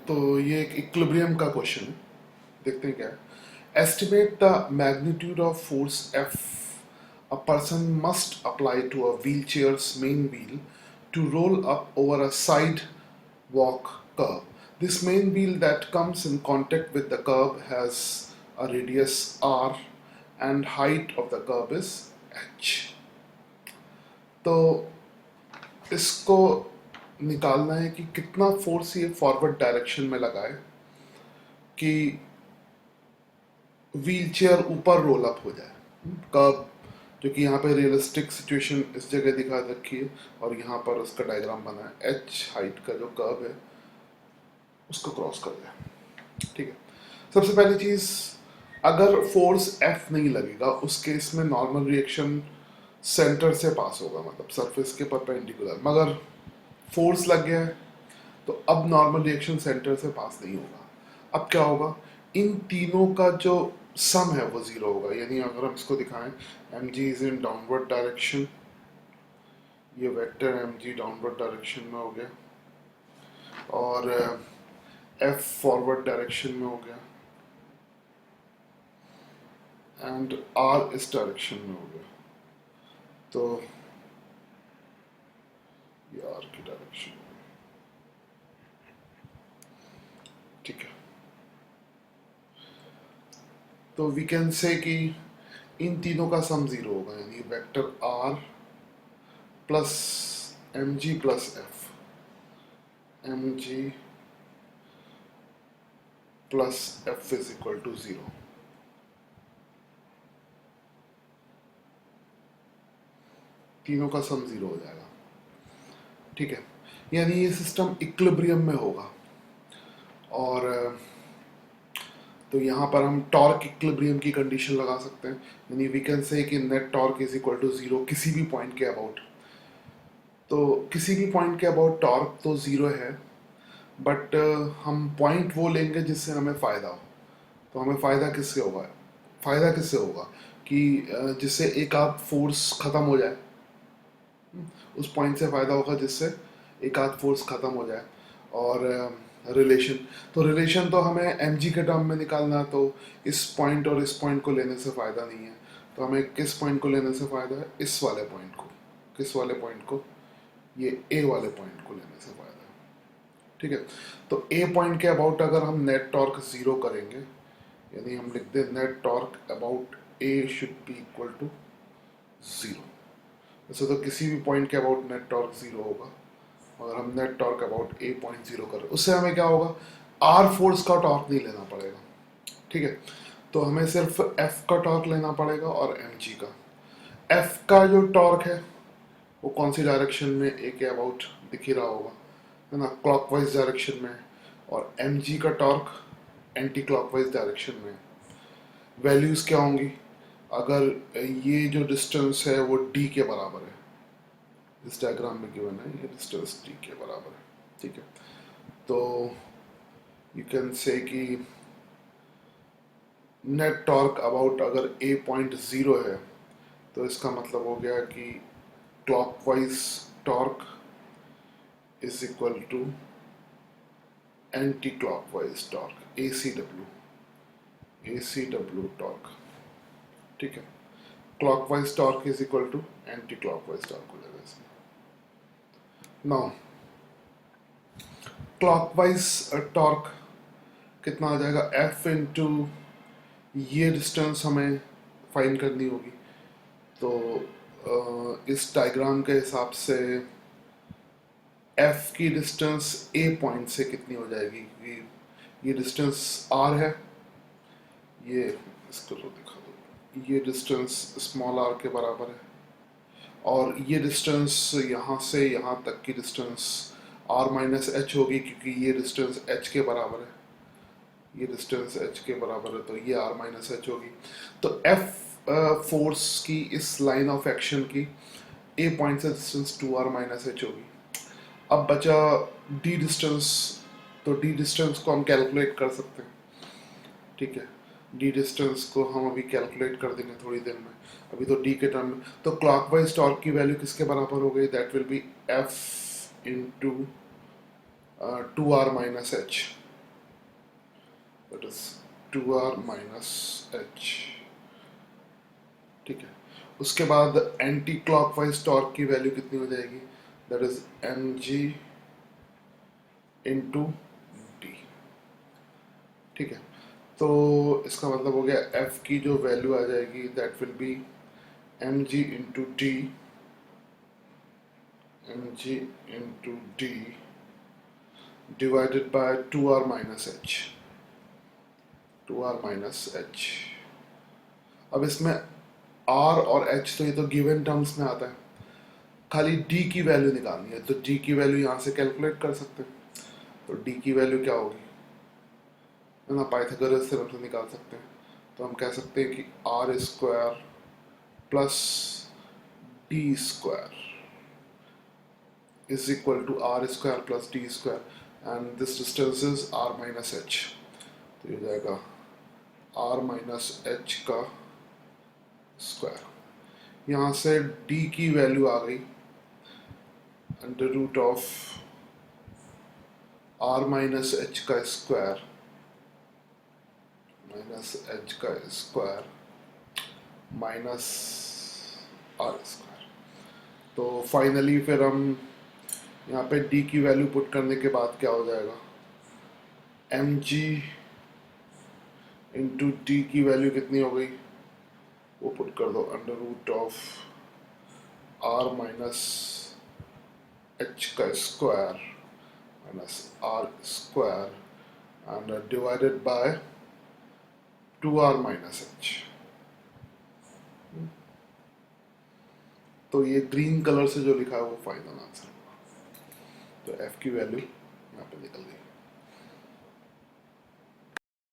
तो ये एक इक्विलिब्रियम का क्वेश्चन है, देखते हैं क्या है। Estimate the magnitude of force F a person must apply to a wheelchair's main wheel to roll up over a sidewalk curb. This main wheel that comes in contact with the curb has a radius r and height of the curb is h. तो इसको निकालना है कि कितना force ये forward direction में लगाए कि व्हील चेयर ऊपर रोल अप हो जाए। कर्व जो कि यहाँ पे रियलिस्टिक सिचुएशन इस जगह दिखा रखी है और यहाँ पर उसका डायग्राम बना है। एच हाइट का जो कर्व है उसको क्रॉस कर दिया। ठीक है, सबसे पहली चीज, अगर फोर्स एफ नहीं लगेगा उस केस में नॉर्मल रिएक्शन सेंटर से पास होगा, मतलब सरफेस के परपेंडिकुलर। मगर फोर्स लग गया है तो अब नॉर्मल रिएक्शन सेंटर से पास नहीं होगा। अब क्या होगा, इन तीनों का जो सम है वो जीरो होगा। यानी अगर हम इसको दिखाएं, M G is in downward direction, ये vector M G downward direction में हो गया और एफ फॉरवर्ड डायरेक्शन में हो गया एंड आर इस डायरेक्शन में हो गया। तो ये आर की डायरेक्शन में, ठीक है। तो वी कैन से कि इन तीनों का सम जीरो होगा, यानी vector R plus M G plus F, M G plus F is equal to zero. तीनों का सम जीरो हो जाएगा, ठीक है। यानी ये सिस्टम इक्विलिब्रियम में होगा। और तो यहाँ पर हम टॉर्क इक्विलिब्रियम की कंडीशन लगा सकते हैं, यानी वी कैन से कि net torque is equal to zero किसी भी पॉइंट के अबाउट। तो किसी भी पॉइंट के अबाउट टॉर्क तो जीरो है, बट हम पॉइंट वो लेंगे जिससे हमें फ़ायदा हो। तो हमें फ़ायदा किससे होगा, फ़ायदा किससे होगा कि जिससे एक आध फोर्स ख़त्म हो जाए। उस पॉइंट से फ़ायदा होगा जिससे एक आध फोर्स ख़त्म हो जाए। और रिलेशन, तो रिलेशन तो हमें एम जी के टर्म में निकालना है, तो इस पॉइंट और इस पॉइंट को लेने से फ़ायदा नहीं है। तो हमें किस पॉइंट को लेने से फ़ायदा है, इस वाले पॉइंट को। किस वाले पॉइंट को, ये ए वाले पॉइंट को लेने से फ़ायदा है, ठीक है। तो ए पॉइंट के अबाउट अगर हम नेट टॉर्क ज़ीरो करेंगे, यानी हम लिख दें net torque about A should be equal to zero. वैसे तो किसी भी पॉइंट के अबाउट नेट टॉर्क ज़ीरो होगा, अगर हम net torque about A point zero करें, उससे हमें क्या होगा, आर फोर्स का टॉर्क नहीं लेना पड़ेगा, ठीक है। तो हमें सिर्फ एफ का टॉर्क लेना पड़ेगा और एम जी का। एफ का जो टॉर्क है वो कौन सी डायरेक्शन में, ए के अबाउट दिख ही रहा होगा, है ना, क्लॉकवाइज डायरेक्शन में। और एम जी का टॉर्क एंटी क्लॉकवाइज डायरेक्शन में। वैल्यूज़ क्या होंगी, अगर ये जो डिस्टेंस है वो डी के बराबर है, इस डायग्राम में गिवन है ये डिस्टेंस डी के बराबर है, ठीक है। तो यू कैन से कि नेट टॉर्क अबाउट अगर ए पॉइंट ज़ीरो है तो इसका मतलब हो गया कि clockwise torque is equal to anti clockwise torque, A C W torque, ठीक है। Clockwise torque is equal to anti clockwise torque हो जाएगा इसमें। नाउ क्लॉकवाइज टॉर्क कितना आ जाएगा, एफ इंटू ये डिस्टेंस हमें फाइंड करनी होगी। तो इस डायग्राम के हिसाब से एफ की डिस्टेंस ए पॉइंट से कितनी हो जाएगी, ये डिस्टेंस आर है, ये इसको तो दिखा दो, ये डिस्टेंस स्मॉल आर के बराबर है। और ये डिस्टेंस यहाँ से यहाँ तक की डिस्टेंस आर माइनस एच होगी, क्योंकि ये डिस्टेंस एच के बराबर है, ये डिस्टेंस एच के बराबर है, तो ये आर माइनस एच होगी। तो एफ फोर्स की इस लाइन ऑफ एक्शन की ए पॉइंट से distance two R minus H होगी। अब बचा डी डिस्टेंस, तो डी डिस्टेंस को हम कैलकुलेट कर सकते हैं, ठीक है। डी डिस्टेंस को हम अभी कैलकुलेट कर देंगे थोड़ी देर में, अभी तो डी के टर्म में। तो क्लॉकवाइज टॉर्क की वैल्यू किसके बराबर हो गई, that will be F into two R minus H, that is 2r minus h। ठीक है, उसके बाद एंटी क्लॉकवाइज टॉर्क की वैल्यू कितनी हो जाएगी, that is mg into D. ठीक है, तो इसका मतलब हो गया f की जो वैल्यू आ जाएगी that will B mg into D, mg into D divided by 2r minus h, 2r minus h। अब इसमें r और h तो ये तो गिवन टर्म्स में आता है, खाली d की वैल्यू निकालनी है, तो d की वैल्यू यहाँ से कैलकुलेट कर सकते हैं। तो d की वैल्यू क्या होगी, है ना, पाइथागोरस थ्योरम से निकाल सकते हैं। तो हम कह सकते हैं कि r square plus d square is equal to r square plus d square, and this distance is r minus h। तो ये हो जाएगा r माइनस h का स्क्वायर। यहाँ से d की वैल्यू आ गई under root of r minus h का स्क्वायर माइनस h का स्क्वायर माइनस r स्क्वायर। तो फाइनली फिर हम यहाँ पे d की वैल्यू पुट करने के बाद क्या हो जाएगा, mg इंटू डी की वैल्यू कितनी हो गई, वो पुट कर दो under root of r minus h का square minus r square and divided by 2r minus h। तो ये ग्रीन कलर से जो लिखा है वो फाइनल आंसर। तो f की वैल्यू यहाँ पे निकल गई।